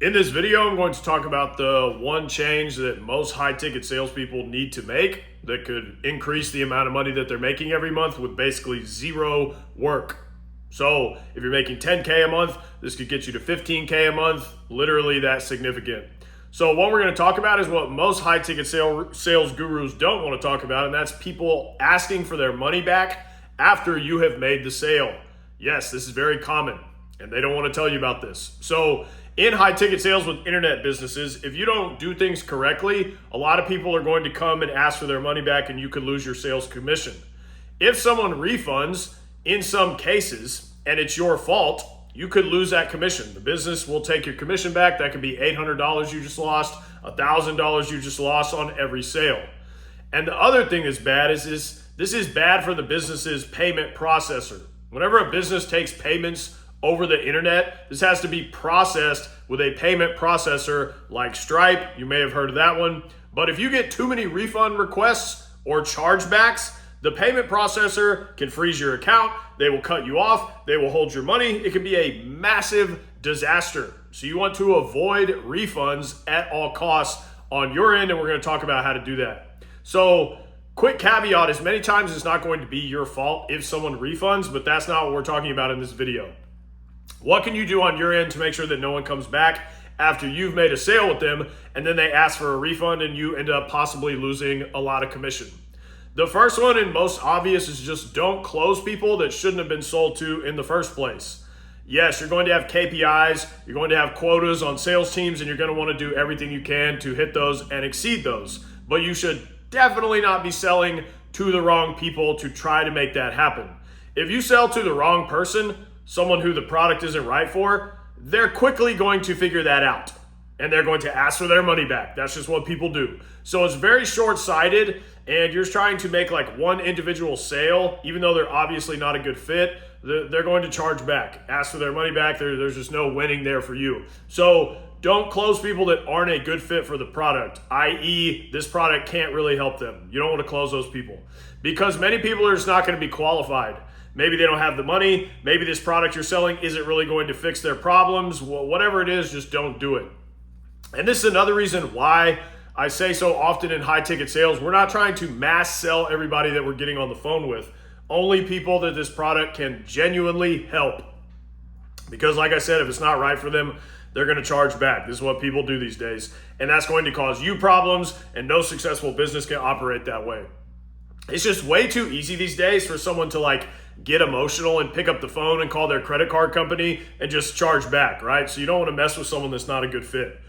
In this video, I'm going to talk about the one change that most high-ticket salespeople need to make that could increase the amount of money that they're making every month with basically zero work. So if you're making 10K a month, this could get you to 15K a month, literally that significant. So what we're going to talk about is what most high-ticket sales gurus don't want to talk about, and that's people asking for their money back after you have made the sale. Yes, this is very common, and they don't want to tell you about this. So in high ticket sales with internet businesses, if you don't do things correctly, a lot of people are going to come and ask for their money back and you could lose your sales commission. If someone refunds in some cases and it's your fault, you could lose that commission. The business will take your commission back. That could be $800 you just lost, $1,000 you just lost on every sale. And the other thing that's bad is this is bad for the business's payment processor. Whenever a business takes payments over the internet, this has to be processed with a payment processor like Stripe. You may have heard of that one. But if you get too many refund requests or chargebacks, the payment processor can freeze your account. They will cut you off. They will hold your money. It can be a massive disaster. So you want to avoid refunds at all costs on your end, and we're going to talk about how to do that. So quick caveat is many times it's not going to be your fault if someone refunds, but that's not what we're talking about in this video. What can you do on your end to make sure that no one comes back after you've made a sale with them and then they ask for a refund and you end up possibly losing a lot of commission? The first one and most obvious is just don't close people that shouldn't have been sold to in the first place. Yes, you're going to have KPIs, you're going to have quotas on sales teams, and you're going to want to do everything you can to hit those and exceed those. But you should definitely not be selling to the wrong people to try to make that happen. If you sell to the wrong person, someone who the product isn't right for, they're quickly going to figure that out and they're going to ask for their money back. That's just what people do. So it's very short-sighted, and you're trying to make like one individual sale, even though they're obviously not a good fit, they're going to charge back, ask for their money back. There's just no winning there for you. So don't close people that aren't a good fit for the product, i.e. this product can't really help them. You don't want to close those people because many people are just not going to be qualified. Maybe they don't have the money. Maybe this product you're selling isn't really going to fix their problems. Well, whatever it is, just don't do it. And this is another reason why I say so often in high ticket sales, we're not trying to mass sell everybody that we're getting on the phone with. Only people that this product can genuinely help. Because like I said, if it's not right for them, they're going to charge back. This is what people do these days. And that's going to cause you problems, and no successful business can operate that way. It's just way too easy these days for someone to like get emotional and pick up the phone and call their credit card company and just charge back, right? So you don't want to mess with someone that's not a good fit.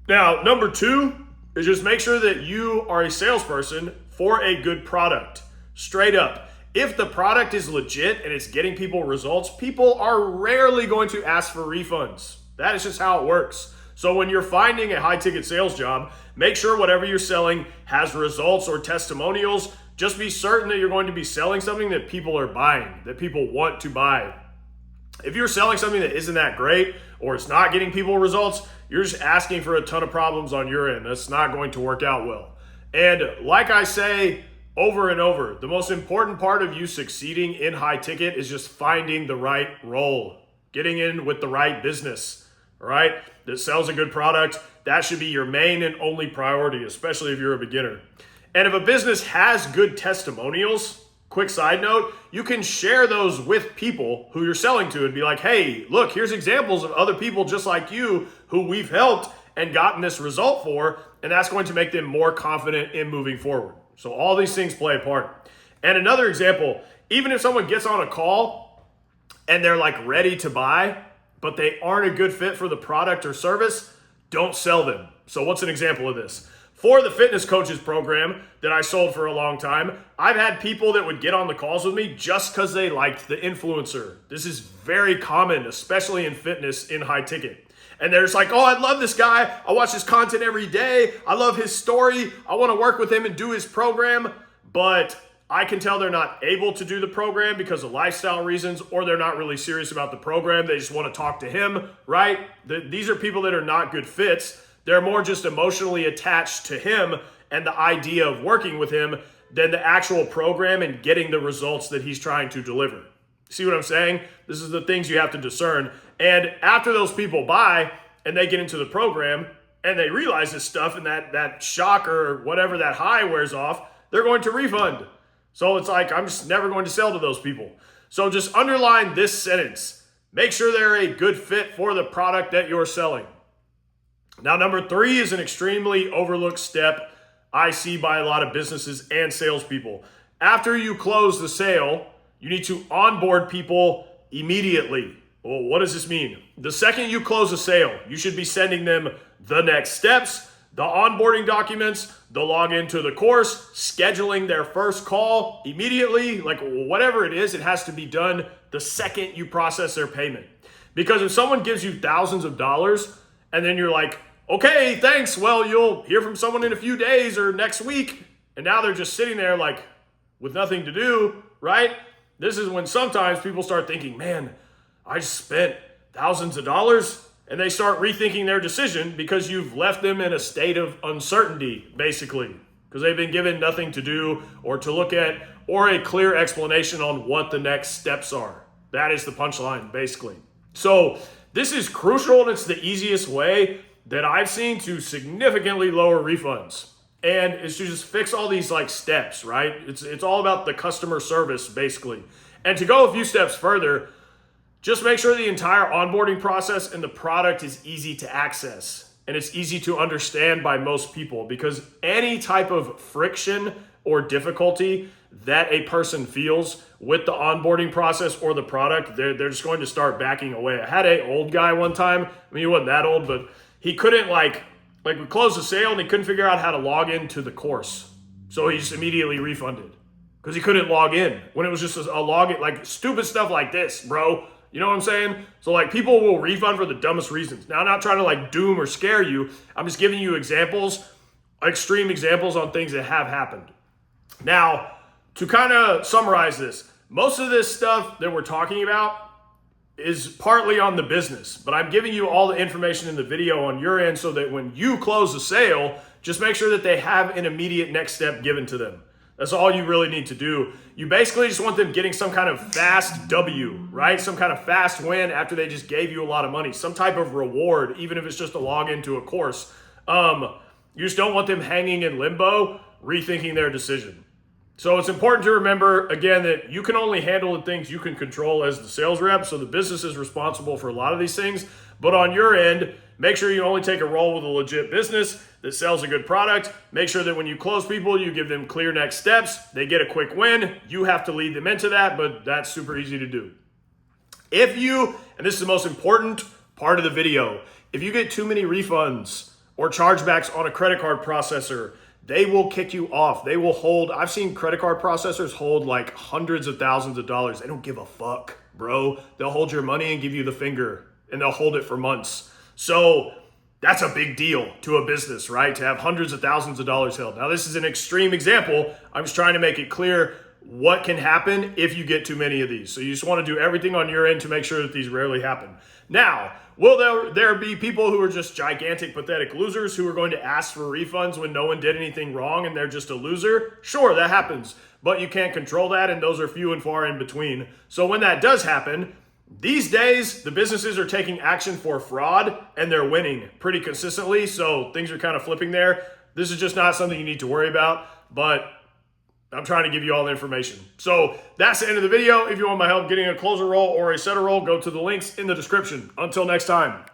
Now, number two is just make sure that you are a salesperson for a good product. Straight up. If the product is legit and it's getting people results, people are rarely going to ask for refunds. That is just how it works. So when you're finding a high ticket sales job, make sure whatever you're selling has results or testimonials. Just be certain that you're going to be selling something that people are buying, that people want to buy. If you're selling something that isn't that great or it's not getting people results, you're just asking for a ton of problems on your end. That's not going to work out well. And like I say over and over, the most important part of you succeeding in high ticket is just finding the right role, getting in with the right business, all right, that sells a good product. That should be your main and only priority, especially if you're a beginner. And if a business has good testimonials, quick side note, you can share those with people who you're selling to and be like, hey, look, here's examples of other people just like you who we've helped and gotten this result for, and that's going to make them more confident in moving forward. So all these things play a part. And another example, even if someone gets on a call and they're like ready to buy, but they aren't a good fit for the product or service, don't sell them. So what's an example of this? For the fitness coaches program that I sold for a long time, I've had people that would get on the calls with me just because they liked the influencer. This is very common, especially in fitness in high ticket. And they're just like, oh, I love this guy. I watch his content every day. I love his story. I want to work with him and do his program. But I can tell they're not able to do the program because of lifestyle reasons, or they're not really serious about the program. They just want to talk to him, right? These are people that are not good fits. They're more just emotionally attached to him and the idea of working with him than the actual program and getting the results that he's trying to deliver. See what I'm saying? This is the things you have to discern. And after those people buy, and they get into the program and they realize this stuff, and that shock or whatever, that high wears off, they're going to refund. So it's like, I'm just never going to sell to those people. So just underline this sentence. Make sure they're a good fit for the product that you're selling. Now, number 3 is an extremely overlooked step I see by a lot of businesses and salespeople. After you close the sale, you need to onboard people immediately. Well, what does this mean? The second you close a sale, you should be sending them the next steps, the onboarding documents, the login to the course, scheduling their first call immediately, like whatever it is, it has to be done the second you process their payment. Because if someone gives you thousands of dollars and then you're like, okay, thanks, well, you'll hear from someone in a few days or next week, and now they're just sitting there like with nothing to do, right? This is when sometimes people start thinking, man, I just spent thousands of dollars, and they start rethinking their decision because you've left them in a state of uncertainty, basically, because they've been given nothing to do or to look at or a clear explanation on what the next steps are. That is the punchline, basically. So this is crucial, and it's the easiest way that I've seen to significantly lower refunds. And it's to just fix all these like steps, right? It's all about the customer service, basically. And to go a few steps further, just make sure the entire onboarding process and the product is easy to access and it's easy to understand by most people, because any type of friction or difficulty that a person feels with the onboarding process or the product, they're just going to start backing away. I had an old guy one time. I mean, he wasn't that old, but he couldn't like we closed the sale and he couldn't figure out how to log into the course. So he just immediately refunded because he couldn't log in when it was just a login, like stupid stuff like this, bro. You know what I'm saying? So like people will refund for the dumbest reasons. Now I'm not trying to like doom or scare you. I'm just giving you examples, extreme examples on things that have happened. Now, to kind of summarize this, most of this stuff that we're talking about is partly on the business, but I'm giving you all the information in the video on your end so that when you close the sale, just make sure that they have an immediate next step given to them. That's all you really need to do. You basically just want them getting some kind of fast W, right? Some kind of fast win after they just gave you a lot of money, some type of reward, even if it's just a login to a course. You just don't want them hanging in limbo, rethinking their decision. So it's important to remember, again, that you can only handle the things you can control as the sales rep. So the business is responsible for a lot of these things. But on your end, make sure you only take a role with a legit business that sells a good product. Make sure that when you close people, you give them clear next steps. They get a quick win. You have to lead them into that, but that's super easy to do. If you, and this is the most important part of the video, if you get too many refunds or chargebacks on a credit card processor, they will kick you off. They will hold. I've seen credit card processors hold like hundreds of thousands of dollars. They don't give a fuck, bro. They'll hold your money and give you the finger, and they'll hold it for months. So that's a big deal to a business, right? To have hundreds of thousands of dollars held. Now, this is an extreme example. I'm just trying to make it clear what can happen if you get too many of these. So you just want to do everything on your end to make sure that these rarely happen. Now, will there be people who are just gigantic, pathetic losers who are going to ask for refunds when no one did anything wrong and they're just a loser? Sure, that happens, but you can't control that, and those are few and far in between. So when that does happen, these days, the businesses are taking action for fraud and they're winning pretty consistently. So things are kind of flipping there. This is just not something you need to worry about, but I'm trying to give you all the information. So that's the end of the video. If you want my help getting a closer role or a setter role, go to the links in the description. Until next time.